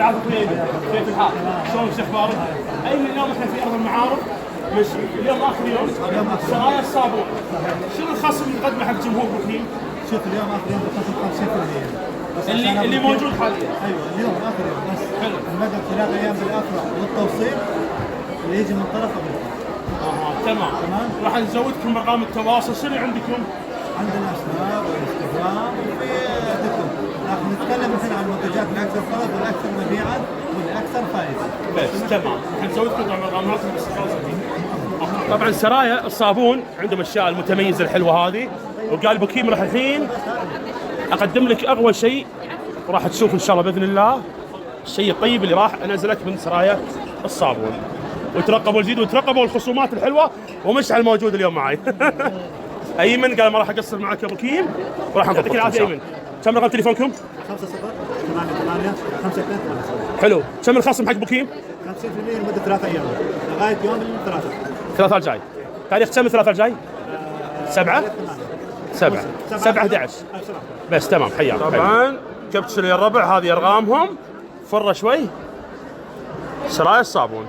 سعادة طيب، كيف الحال؟ شلون شو اخبارك؟ ايمن اليوم احنا في ارض المعارض، مش اليوم اخر يوم سرايا الصابون. شنو الخصم اللي نقدمه حق جمهور بوكيم؟ شوف اليوم اخر يوم بخصم 50%. اللي موجود حاليا. ايوه اليوم اخر يوم بس. حلو. المدى 3 ايام بالافرع والتوصيل اللي يجي من طرف ابو. تمام. راح نزودكم ارقام التواصل، شنو عندكم؟ عندنا سناب وانستغرام وفي تيك توك، لكن نتكلم الحين عن المنتجات الاكثر طلب والاكثر مبيعا والاكثر فائده. بس تمام، حنزودكم ارقامات بس. طبعا سرايا الصابون عندهم الاشياء المتميزه الحلوه هذه، وقال بوكيم راح الحين اقدم لك اغوى شيء، وراح تشوف ان شاء الله باذن الله الشيء الطيب اللي راح انزلك من سرايا الصابون. وترقبوا الجديد وترقبوا الخصومات الحلوه ومشعل الموجود اليوم معي. ايمن قال ما راح اقصر معك يا بوكيم، وراح نعطيك العافيه ايمن. كم رقم تليفونكم؟ 5 0 8 8 5 2 حلو. كم الخصم حق بوكيم؟ 50% لمده 3 ايام لغايه يوم الثلاثاء. الثلاثاء الجاي. تاريخ كم الثلاثاء الجاي؟ 7 7 7 11 بس. تمام حياك. طبعا كبت يا الربع هذه ارقامهم، فره شوي. سرايا الصابون.